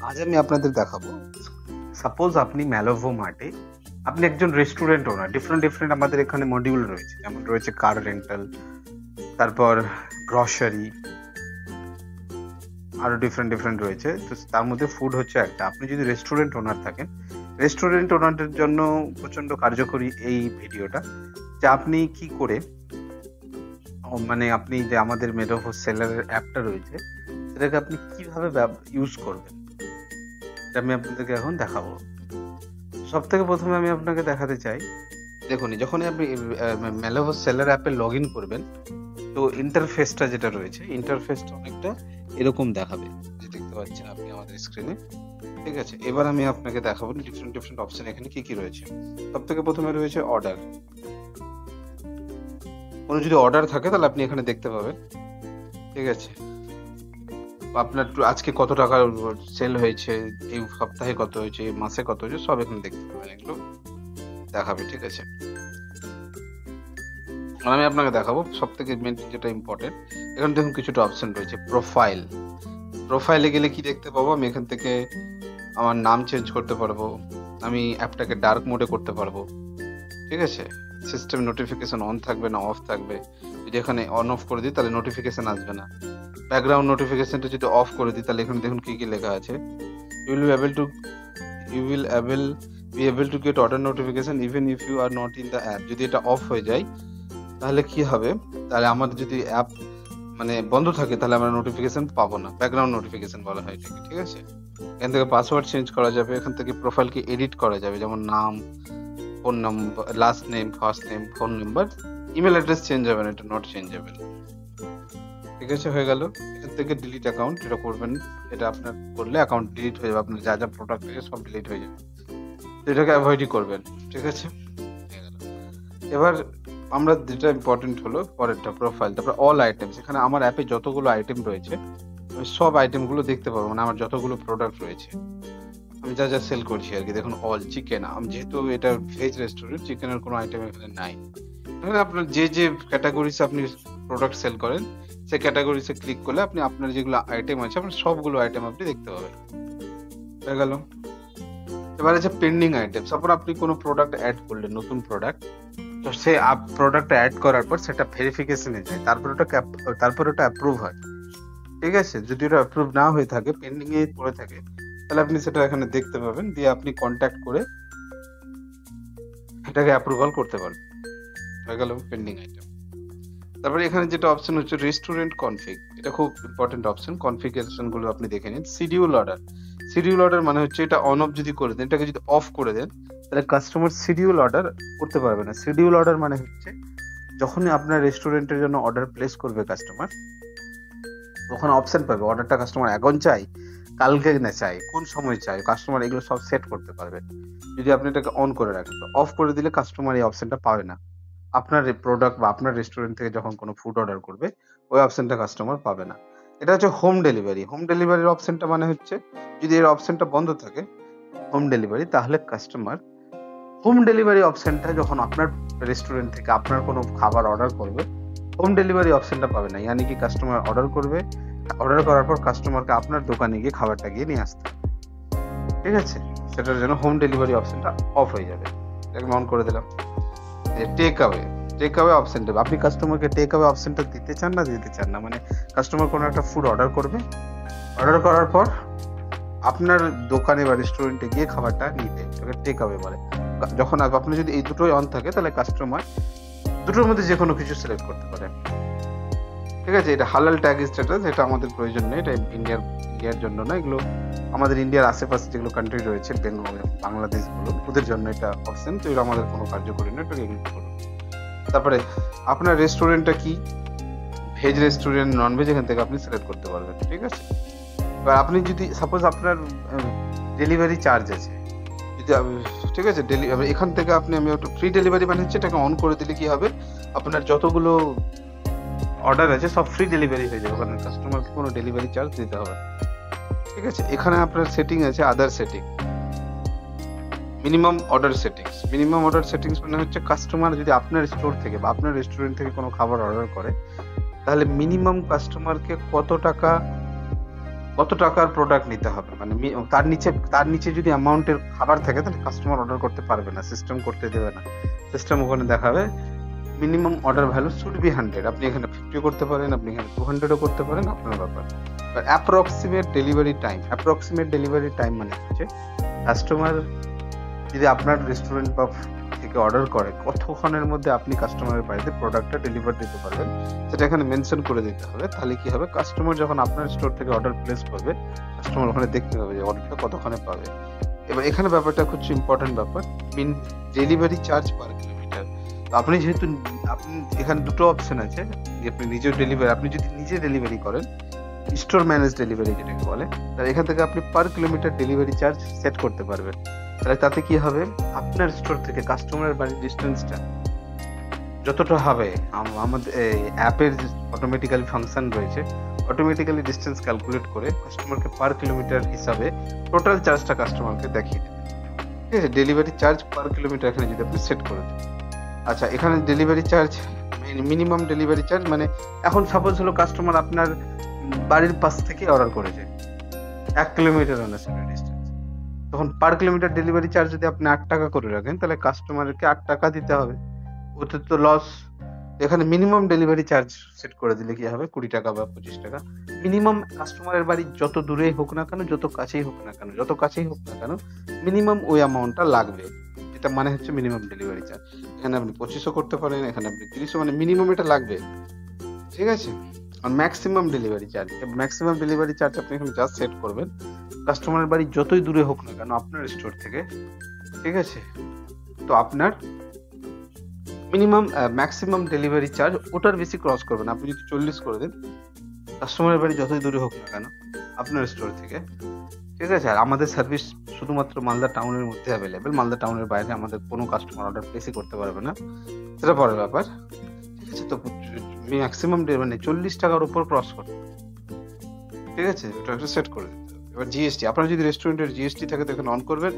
আজ আমি আপনাদের দেখাবো, সাপোজ আপনি ম্যালোভো মার্টে আপনি একজন রেস্টুরেন্ট ওনার। ডিফারেন্ট আমাদের এখানে মডিউল রয়েছে, যেমন রয়েছে কার রেন্টাল, তারপর গ্রসারি, আরো ডিফারেন্ট রয়েছে। তো তার মধ্যে ফুড হচ্ছে একটা। আপনি যদি রেস্টুরেন্ট ওনার থাকেন, রেস্টুরেন্ট ওনারদের জন্য প্রচন্ড কার্যকরী এই ভিডিওটা, যে আপনি কি করে মানে আপনি যে আমাদের ম্যালোভো সেলারের অ্যাপটা রয়েছে সেটাকে আপনি কিভাবে ইউজ করবেন, এটা আমি আপনাদেরকে এখন দেখাবো। সব থেকে প্রথমে আমি আপনাকে দেখাতে চাই, দেখুন যখনই আপনি ম্যালোভো সেলার অ্যাপে লগ ইন করবেন, তো ইন্টারফেসটা যেটা রয়েছে, ইন্টারফেসটা অনেকটা এরকম দেখাবে, যে দেখতে পাচ্ছেন আপনি আমাদের স্ক্রিনে। ঠিক আছে, এবার আমি আপনাকে দেখাবো ডিফারেন্ট অপশন এখানে কি কি রয়েছে। সব থেকে প্রথমে রয়েছে অর্ডার। কোনো যদি অর্ডার থাকে তাহলে আপনি এখানে দেখতে পাবেন। ঠিক আছে, আপনার আজকে কত টাকা সেল হয়েছে, এই সপ্তাহে কত হয়েছে, এই মাসে কত হয়েছে, সব এখানে দেখতে পাবেন, এগুলো দেখাবে। ঠিক আছে, আমি আপনাকে দেখাবো সব থেকে মেন যেটা ইম্পর্টেন্ট। এখানে দেখুন কিছুটা অপশন রয়েছে। প্রোফাইলে গেলে কি দেখতে পাবো, আমি এখান থেকে আমার নাম চেঞ্জ করতে পারবো, আমি অ্যাপটাকে ডার্ক মোডে করতে পারবো। ঠিক আছে, সিস্টেম নোটিফিকেশন অন থাকবে না অফ থাকবে। যদি এখানে অন অফ করে দিই তাহলে নোটিফিকেশন আসবে না। ব্যাকগ্রাউন্ড নোটিফিকেশনটা যদি অফ করে দিই তাহলে এখানে দেখুন কি কি লেখা আছে। You will be able to get order notification even if you are not in the app. যদি এটা অফ হয়ে যায় তাহলে কি হবে, তাহলে আমাদের যদি অ্যাপ মানে বন্ধ থাকে তাহলে আমরা নোটিফিকেশন পাবো না। ব্যাকগ্রাউন্ড নোটিফিকেশন বলা হয় এটাকে। ঠিক আছে, এখান থেকে পাসওয়ার্ড চেঞ্জ করা যাবে, এখান থেকে প্রোফাইলকে এডিট করা যাবে, যেমন নাম, phone number, last name, first name, phone number, email address change হবে না, এটা নট চেঞ্জেবল। ঠিক আছে, হয়ে গেল। এখান থেকে ডিলিট অ্যাকাউন্ট, এটা করবেন। এটা আপনার করলে অ্যাকাউন্ট ডিলিট হয়ে যাবে, আপনার যা যা প্রোডাক্ট আছে সব ডিলিট হয়ে যাবে। তো এটাকে অ্যাভয়েডই করবেন। ঠিক আছে, হয়ে গেল। এবার আমরা যেটা ইম্পর্টেন্ট হলো পরেরটা, প্রোফাইল। তারপর অল আইটেমস, এখানে আমার অ্যাপে যতগুলো আইটেম রয়েছে আমি সব আইটেমগুলো দেখতে পাবো, মানে আমার যতগুলো প্রোডাক্ট রয়েছে, আমি যা যা সেল করছি আর কি। দেখুন অল চিকেন, আমি যেহেতু এটা ভেজ রেস্টুরেন্ট, চিকেনের কোনো আইটেম এখানে নাই। এখানে আপনার যে যে ক্যাটাগরিতে আপনি প্রোডাক্ট সেল করেন সেই ক্যাটাগরিতে ক্লিক করলে আপনি আপনার যেগুলো আইটেম আছে আপনার সবগুলো আইটেম আপনি দেখতে পাবেন। হয়ে গেল। এবার আছে পেন্ডিং আইটেম। তারপর আপনি কোনো প্রোডাক্ট অ্যাড করলেন, নতুন প্রোডাক্ট, তো সে প্রোডাক্ট অ্যাড করার পর সেটা ভেরিফিকেশনে যায়, তারপর ওটা অ্যাপ্রুভ হয়। ঠিক আছে, যদি ওটা অ্যাপ্রুভ না হয়ে থাকে, পেন্ডিং এ পড়ে থাকে, তাহলে আপনি সেটা এখানে দেখতে পাবেন, দিয়ে আপনি কন্ট্যাক্ট করে এটাকে অ্যাপ্রুভাল করতে পারবেন। হয়ে গেল পেন্ডিং আইটেম। তারপরে এখানে যেটা অপশন হচ্ছে রেস্টুরেন্ট কনফিগ, এটা খুব ইম্পর্টেন্ট অপশন। কনফিগারেশন গুলো আপনি দেখে নিন। শিডিউল অর্ডার মানে হচ্ছে এটা অন অফ যদি করে দেন, এটাকে যদি অফ করে দেন তাহলে কাস্টমার শিডিউল অর্ডার করতে পারবে না। শিডিউল অর্ডার মানে হচ্ছে যখনই আপনার রেস্টুরেন্টের জন্য অর্ডার প্লেস করবে কাস্টমার, তখন অপশন পাবে অর্ডারটা কাস্টমার এখন চাই, কালকে না চাই, কোন সময় চাই, কাস্টমার এগুলো সব সেট করতে পারবে যদি আপনি এটাকে অন করে রাখেন। তো অফ করে দিলে কাস্টমার এই অপশনটা পাবে না। আপনার প্রোডাক্ট বা আপনার রেস্টুরেন্ট থেকে যখন কোনো ফুড অর্ডার করবে ওই অপশনটা কাস্টমার পাবে না। এটা হচ্ছে হোম ডেলিভারি। হোম ডেলিভারির অপশনটা মানে হচ্ছে যদি এর অপশনটা বন্ধ থাকে, হোম ডেলিভারি, তাহলে কাস্টমার হোম ডেলিভারি অপশনটা যখন আপনার রেস্টুরেন্ট থেকে আপনার কোনো খাবার অর্ডার করবে, হোম ডেলিভারি অপশনটা পাবে না। ইয়ানি কি কাস্টমার অর্ডার করবে, অর্ডার করার পর কাস্টমারকে আপনার দোকানে গিয়ে খাবারটা গিয়ে নিয়ে আসতে হবে। ঠিক আছে, সেটার জন্য হোম ডেলিভারি অপশনটা অফ হয়ে যাবে। এটাকে অন করে দিলাম। টেক অ্যাওয়ে অপশন দেবে। আপনি কাস্টমারকে টেক অ্যাওয়ে অপশনটা দিতে চান না, মানে কাস্টমার কোনো একটা ফুড অর্ডার করবে, অর্ডার করার পর আপনার দোকানে বা রেস্টুরেন্টে গিয়ে খাবারটা নিতে, এটাকে টেক অ্যাওয়ে বলে। যখন আপনি যদি এই দুটোই অন থাকে তাহলে কাস্টমার দুটোর মধ্যে যে কোনো কিছু সিলেক্ট করতে পারে। ঠিক আছে, এটা হালাল ট্যাগ স্ট্যাটাস, এটা আমাদের প্রয়োজন নেই, এটা ইন্ডিয়ার জন্য না, এগুলো আমাদের ইন্ডিয়ার আশেপাশে যেগুলো কান্ট্রি রয়েছে, বাংলাদেশ বলুন, ওদের জন্য এটা অপশন। তো এটা আমাদের কোনো কার্যকরী না, এটাকে ইগনোর করুন। তারপরে আপনার রেস্টুরেন্টটা কি, ভেজ রেস্টুরেন্ট, নন ভেজ, এখান থেকে আপনি সিলেক্ট করতে পারবেন। ঠিক আছে, এবার আপনি যদি সাপোজ আপনার ডেলিভারি চার্জ আছে, যদি ঠিক আছে এখান থেকে আমি ওটা ফ্রি ডেলিভারি মানে হচ্ছে এটাকে অন করে দিলে কি হবে, আপনার যতগুলো অর্ডার আছে সব ফ্রি ডেলিভারি হয়ে যাবে, কারণ কাস্টমারকে কোনো ডেলিভারি চার্জ দিতে হবে। ঠিক আছে, এখানে আপনার সেটিং আছে আদার সেটিং, মিনিমাম অর্ডার সেটিংস মানে হচ্ছে কাস্টমার যদি আপনার স্টোর থেকে বা আপনার রেস্টুরেন্ট থেকে কোনো খাবার অর্ডার করে, তাহলে মিনিমাম কাস্টমারকে কত টাকা কত টাকার প্রোডাক্ট নিতে হবে, মানে তার নিচে যদি অ্যামাউন্টের খাবার থাকে তাহলে কাস্টমার অর্ডার করতে পারবে না, সিস্টেম করতে দেবে না। সিস্টেম ওখানে দেখাবে minimum order value should be 100। আপনি এখানে 50 করতে পারেন, আপনি এখানে 200ও করতে পারেন, আপনার ব্যাপার। অ্যাপ্রক্সিমেট ডেলিভারি টাইম মানে হচ্ছে কাস্টমার যদি আপনার রেস্টুরেন্ট বা থেকে অর্ডার করে কতক্ষণের মধ্যে আপনি কাস্টমারের বাড়িতে প্রোডাক্টটা ডেলিভার দিতে পারবেন, সেটা এখানে মেনশন করে দিতে হবে। তাহলে কি হবে, কাস্টমার যখন আপনার স্টোর থেকে অর্ডার প্লেস করবে, কাস্টমার ওখানে দেখতে পাবে যে অর্ডারটা কতক্ষণে পাবে। এবার এখানে ব্যাপারটা খুব ইম্পর্টেন্ট ব্যাপার, মিন ডেলিভারি চার্জ পার কিলোমিটার। আপনি যেহেতু আপনি এখানে দুটো অপশন আছে, যে আপনি আপনি যদি নিজে ডেলিভারি করেন, স্টোর ম্যানেজ ডেলিভারি যেটাকে বলে, তাহলে এখান থেকে আপনি per kilometre delivery charge set করতে পারবেন। তাহলে তাতে কি হবে, আপনার স্টোর থেকে কাস্টমারের বাড়ির ডিস্টেন্সটা যতটা হবে, আমাদের অ্যাপের যে অটোমেটিক্যালি ফাংশন রয়েছে, অটোমেটিক্যালি ডিস্টেন্স ক্যালকুলেট করে কাস্টমারকে পার কিলোমিটার হিসাবে টোটাল চার্জটা কাস্টমারকে দেখিয়ে দেবে। ঠিক আছে, ডেলিভারি চার্জ পার কিলোমিটার এখানে যদি আপনি সেট করে দেন। আচ্ছা, এখানে delivery charge, minimum delivery charge মানে এখন সাপোজ হলো কাস্টমার আপনার বাড়ির পাশ থেকে অর্ডার করেছে 1 কিলোমিটার ডিস্টেন্স, তখন পার কিলোমিটার ডেলিভারি চার্জ যদি আপনি 8 টাকা করে রাখেন, তাহলে কাস্টমারকে 8 টাকা দিতে হবে, ওতে তো লস। এখানে মিনিমাম ডেলিভারি চার্জ সেট করে দিলে কি হবে, 20 টাকা বা 25 টাকা। মিনিমাম কাস্টমারের বাড়ি যত দূরেই হোক না কেন, যত কাছেই হোক না কেন, মিনিমাম ওই অ্যামাউন্টটা লাগবে। এটা মানে হচ্ছে মিনিমাম ডেলিভারি চার্জ। এখানে আপনি 25ও করতে পারেন, এখানে আপনি 30ও, মানে মিনিমাম এটা লাগবে। ঠিক আছে, আর ম্যাক্সিমাম ডেলিভারি চার্জ আপনি এখানে জাস্ট সেট করবেন কাস্টমারের বাড়ি যতই দূরে হোক না কেন আপনার স্টোর থেকে। ঠিক আছে, তো আপনার ম্যাক্সিমাম ডেলিভারি চার্জ ওটার বেশি ক্রস করবে না। আপনি যদি 40 করে দেন, কাস্টমারের বাড়ি যতই দূরে হোক না কেন আপনার স্টোর থেকে। ঠিক আছে, আর আমাদের সার্ভিস শুধুমাত্র মালদা টাউনের মধ্যে অ্যাভেলেবেল, মালদা টাউনের বাইরে আমাদের কোনো কাস্টমার অর্ডার প্লেসই করতে পারবে না, সেটা পরের ব্যাপার। ঠিক আছে, তো ম্যাক্সিমাম মানে 40 টাকার উপর ক্রস করবে। ঠিক আছে, ওটা একটা সেট করে দিতে হবে। এবার জিএসটি, আপনার যদি রেস্টুরেন্টের জিএসটি থাকে তো এখানে অন করবেন,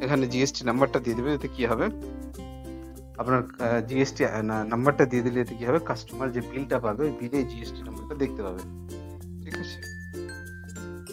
এখানে জিএসটি নাম্বারটা দিয়ে দেবে। এতে কি হবে, আপনার জিএসটি নাম্বারটা দিয়ে দিলে এতে কি হবে, কাস্টমার যে বিলটা পাবে ওই বিলে জিএসটি নাম্বারটা দেখতে পাবে। ঠিক আছে,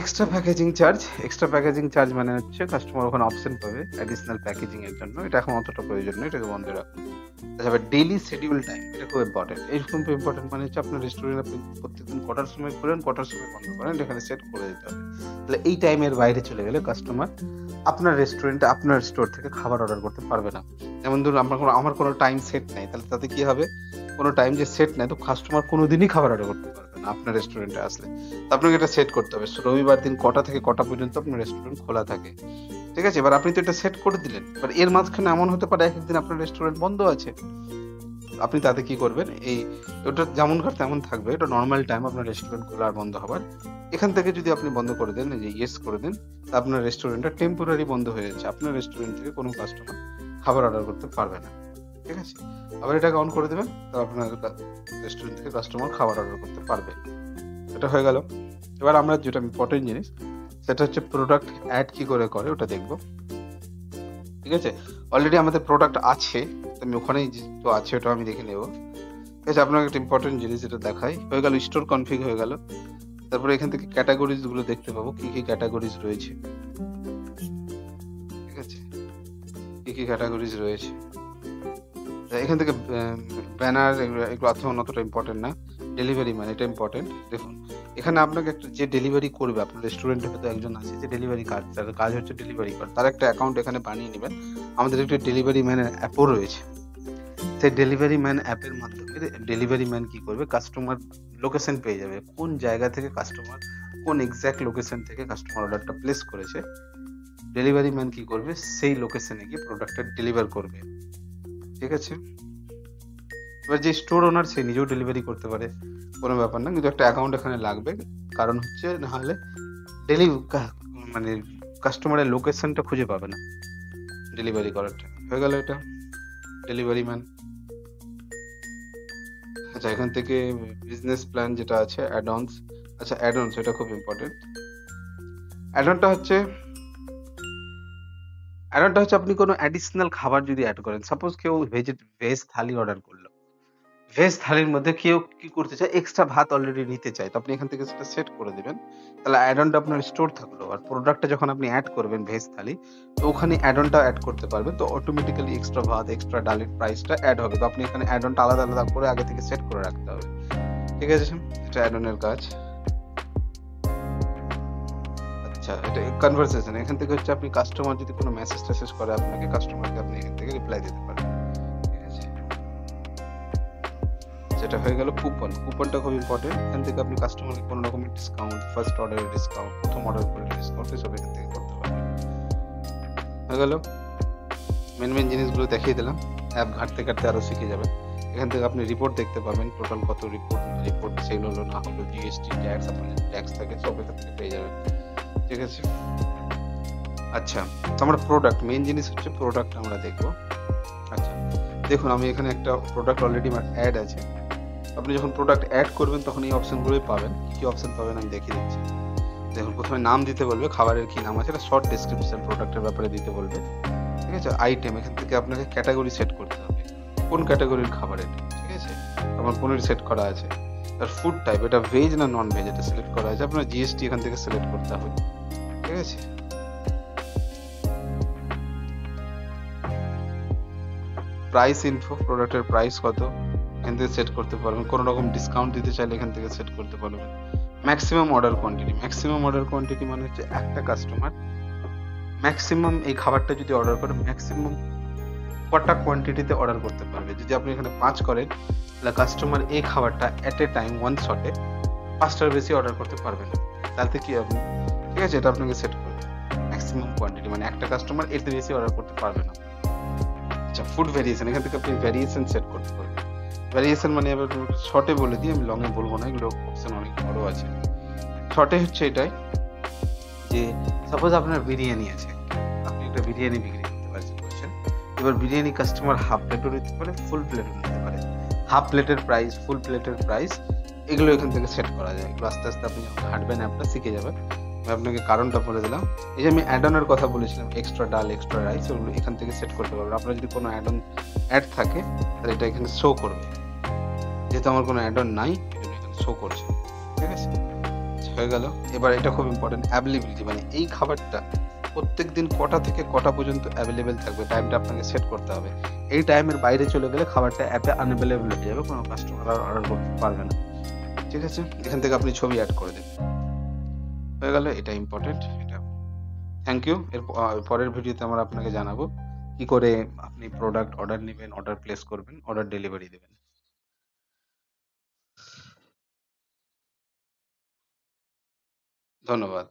এক্সট্রা প্যাকেজিং চার্জ মানে হচ্ছে কাস্টমার ওখানে অপশন পাবে অ্যাডিশনাল প্যাকেজিং এর জন্য, এটা এখন অতটা প্রয়োজন নেই, এটাকে বন্ধ রাখুন। তাছাড়া ডেইলি শিডিউল টাইম, এটা খুব ইম্পর্টেন্ট। এই খুব ইম্পর্টেন্ট মানে হচ্ছে আপনার রেস্টুরেন্ট আপনি প্রত্যেকদিন কটার সময় খোলেন, কটার সময় বন্ধ করেন, এখানে সেট করে দিতে হবে। তাহলে এই টাইমের বাইরে চলে গেলে কাস্টমার আপনার রেস্টুরেন্টে আপনার স্টোর থেকে খাবার অর্ডার করতে পারবে না। যেমন ধরুন আমার কোনো টাইম সেট নাই, তাহলে তাতে কি হবে, কোনো টাইম যে সেট নাই, তো কাস্টমার কোনোদিনই খাবার অর্ডার করতে পারবে না আপনার রেস্টুরেন্টে আসলে। তো আপনাকে এটা সেট করতে হবে, রবিবার দিন কটা থেকে কটা পর্যন্ত আপনার রেস্টুরেন্ট খোলা থাকে। ঠিক আছে, এবার আপনি তো এটা সেট করে দিলেন, এবার এর মাঝখানে এমন হতে পারে একদিন আপনার রেস্টুরেন্ট বন্ধ আছে, আপনি তাতে কি করবেন, ওটা যেমনকার তেমন থাকবে, এটা নর্মাল টাইম আপনার রেস্টুরেন্ট খোলা আর বন্ধ হবার। এখান থেকে যদি আপনি বন্ধ করে দেন, যে ইয়েস করে দেন, তা আপনার রেস্টুরেন্টটা টেম্পোরারি বন্ধ হয়ে যাচ্ছে, আপনার রেস্টুরেন্ট থেকে কোনো কাস্টমার খাবার অর্ডার করতে পারবে না। ঠিক আছে, আবার এটাকে অন করে দেবেন, তো আপনার রেস্টুরেন্ট থেকে কাস্টমার খাবার অর্ডার করতে পারবে। এটা হয়ে গেল। এবার আমরা যেটা ইম্পর্টেন্ট জিনিস, সেটা হচ্ছে প্রোডাক্ট অ্যাড কি করে ওটা দেখবো। ঠিক আছে, অলরেডি আমাদের প্রোডাক্ট আছে, আমি ওখানেই তো আছে ওটা আমি দেখে নেব। ঠিক আছে, আপনাকে একটা ইম্পর্টেন্ট জিনিস যেটা দেখাই, হয়ে গেল স্টোর কনফিগ হয়ে গেল। তারপরে এখান থেকে ক্যাটাগরিজ গুলো দেখতে পাবো, কি কি ক্যাটাগরিজ রয়েছে। ঠিক আছে, কি কি ক্যাটাগরিজ রয়েছে, এখান থেকে ব্যানার এগুলো অতটা ইম্পর্টেন্ট না। ডেলিভারি ম্যান, এটা ইম্পর্টেন্ট। দেখুন এখানে আপনাকে একটা যে ডেলিভারি করবে, আপনার রেস্টুরেন্টে হয়তো একজন আছে যে ডেলিভারি তার কাজ হচ্ছে ডেলিভারি করা, তার একটা অ্যাকাউন্ট এখানে বানিয়ে নেবেন। আমাদের একটা ডেলিভারি ম্যানের অ্যাপও রয়েছে, সেই ডেলিভারি ম্যান অ্যাপের মাধ্যমে ডেলিভারি ম্যান কি করবে, কাস্টমার লোকেশন পেয়ে যাবে, কোন জায়গা থেকে কাস্টমার, কোন এক্স্যাক্ট লোকেশন থেকে কাস্টমার অর্ডারটা প্লেস করেছে। ডেলিভারি ম্যান কি করবে, সেই লোকেশনে গিয়ে প্রোডাক্টটা ডেলিভার করবে। ঠিক আছে, এবার যে স্টোর ওনার সে নিজেও ডেলিভারি করতে পারে, কোনো ব্যাপার না, কিন্তু একটা অ্যাকাউন্ট এখানে লাগবে, কারণ হচ্ছে নাহলে মানে কাস্টমারের লোকেশনটা খুঁজে পাবে না ডেলিভারি করারটা। হয়ে গেল এটা ডেলিভারি ম্যান। আচ্ছা, এখান থেকে বিজনেস প্ল্যান যেটা আছে, অ্যাডঅনস। আচ্ছা, অ্যাডঅনস এটা খুব ইম্পর্টেন্ট। অ্যাডঅনটা হচ্ছে আপনি কোনো অ্যাডিশনাল খাবার যদি অ্যাড করেন, সাপোজ কেউ ভেজ থালি অর্ডার করলো, ভেজ থালির মধ্যে কেউ কি করতে চায় এক্সট্রা ভাত অলরেডি নিতে চায়। তো আপনি এখান থেকে সেটা সেট করে দিবেন। তাহলে অ্যাড অনটা আপনার স্টোর থাকলো। আর প্রোডাক্টটা যখন আপনি এড করবেন ভেজ থালি, তো ওখানে অ্যাড অনটাও এড করতে পারবেন। তো অটোমেটিক্যালি এক্সট্রা ভাত, এক্সট্রা ডালের প্রাইসটা এড হবে। তো আপনি এখানে অ্যাড অনটা আলাদা, আলাদা করে আগে থেকে সেট করে রাখতে হবে। ঠিক আছে? এটা অ্যাড অনের কাজ। আচ্ছা, এটা কনভারসেশন। এখান থেকে হচ্ছে আপনি কাস্টমার যদি কোনো মেসেজ-টেসেজ করে আপনাকে, কাস্টমারকে আপনি এখান থেকে রিপ্লাই দিতে পারেন। ঠিক আছে? যেটা হয়ে গেল কুপন। কুপনটা খুব ইম্পোর্টেন্ট। এখান থেকে আপনি কাস্টমারকে কোনো রকমের ডিসকাউন্ট, ফার্স্ট অর্ডারে ডিসকাউন্ট, ১ম অর্ডার করলে ডিসকাউন্ট এসব এখান থেকে করতে পারবেন। হয়ে গেল? মেইন জিনিসগুলো দেখিয়ে দিলাম। অ্যাপ ঘাঁটতে, ঘাঁটতে আরো শিখে যাবেন। এখান থেকে আপনি রিপোর্ট দেখতে পাবেন। টোটাল কত রিপোর্ট সেল হলো না হলো, জিএসটি, ট্যাক্স, আপনার যে ট্যাক্স থাকে সব এখান থেকে পেয়ে যাবেন। ঠিক আছে? আচ্ছা, তো আমরা প্রোডাক্ট, মেইন জিনিস হচ্ছে প্রোডাক্ট আমরা দেখব। আচ্ছা, দেখুন আমি এখানে একটা প্রোডাক্ট অলরেডি আমার এড আছে। আপনি যখন প্রোডাক্ট এড করবেন তখন এই অপশনগুলোই পাবেন। কি, কি অপশন পাবেন আমি দেখিয়ে দিচ্ছি। দেখুন ১ম এ নাম দিতে বলবে, খাবারের কি নাম আছে, এটা শর্ট ডেসক্রিপশন প্রোডাক্টের ব্যাপারে দিতে বলবে। ঠিক আছে? আইটেম, এখান থেকে আপনাকে ক্যাটেগরি সেট করতে হবে। কোন ক্যাটেগরির খাবার এটা, ঠিক আছে? আমার পনির সেট করা আছে। আর ফুড টাইপ, এটা ভেজ না নন ভেজ এটা সিলেক্ট করা আছে। আপনার জিএসটি এখান থেকে সিলেক্ট করতে হবে। ঠিক আছে? প্রাইস ইনফো, প্রোডাক্টের প্রাইস কত, এখান থেকে সেট করতে পারবেন। কোন রকম ডিসকাউন্ট দিতে চাইলে এখান থেকে সেট করতে পারবেন। Maximum order quantity, maximum order quantity মানে হচ্ছে একটা কাস্টমার ম্যাক্সিমাম এই খাবারটা যদি অর্ডার করে ম্যাক্সিমাম কটা কোয়ান্টিটিতে অর্ডার করতে পারবে। যদি আপনি এখানে ৫ করেন তাহলে কাস্টমার এই খাবারটা এট এ টাইম ওয়ান শটে ৫ টার বেশি অর্ডার করতে পারবে না। তাতে কি হবে? ঠিক আছে? এটা আপনাকে সেট করতে হবে। ম্যাক্সিমাম কোয়ান্টিটি মানে একটা কাস্টমার এর থেকে বেশি অর্ডার করতে পারবে না। আচ্ছা, ফুড ভেরিয়েশন, এখান থেকে আপনি ভেরিয়েশন সেট করতে পারবেন। ভেরিয়েশন মানে এবার শর্টে বলে দিই, আমি লং এ বলব না, এগুলো অপশন অনেক বড় আছে। শর্টে হচ্ছে এটাই যে সাপোজ আপনার বিরিয়ানি আছে। আপনি একটা বিরিয়ানি বিক্রি করতে পারছেন। এবার বিরিয়ানি কাস্টমার হাফ প্লেটও নিতে পারে, ফুল প্লেটও নিতে পারে। হাফ প্লেটের প্রাইস, ফুল প্লেটের প্রাইস এগুলো এখান থেকে সেট করা যায়। এগুলো আস্তে, আস্তে আপনি যখন ঘাঁটবেন অ্যাপটা শিখে যাবেন। আমি আপনাকে কারণটা বলে দিলাম। এই যে আমি অ্যাড অন এর কথা বলেছিলাম, এক্সট্রা ডাল, এক্সট্রা রাইস ওগুলো এখান থেকে সেট করতে পারবেন। আপনার যদি কোনো অ্যাড অন অ্যাড থাকে তাহলে এটা এখানে শো করবে। যেহেতু আমার কোনো অ্যাড অন নাই এজন্য এখানে শো করছে। ঠিক আছে? হয়ে গেল। এবার এটা খুব ইম্পর্টেন্ট, অ্যাভেইলেবিলিটি মানে এই খাবারটা প্রত্যেকদিন কটা থেকে কটা পর্যন্ত অ্যাভেইলেবল থাকবে টাইমটা আপনাকে সেট করতে হবে। এই টাইমের বাইরে চলে গেলে খাবারটা অ্যাপে আনএভেইলেবল হয়ে যাবে। কোনো কাস্টমার আর অর্ডার করতে পারবে না। ঠিক আছে? এখান থেকে আপনি ছবি এড করে দিন। হয়ে গেল, এটা ইম্পোর্টেন্ট। এটা থ্যাংক ইউ। পরের ভিডিওতে আমরা আপনাকে জানাবো কি করে আপনি প্রোডাক্ট অর্ডার নিবেন, অর্ডার প্লেস করবেন, অর্ডার ডেলিভারি দিবেন। ধন্যবাদ।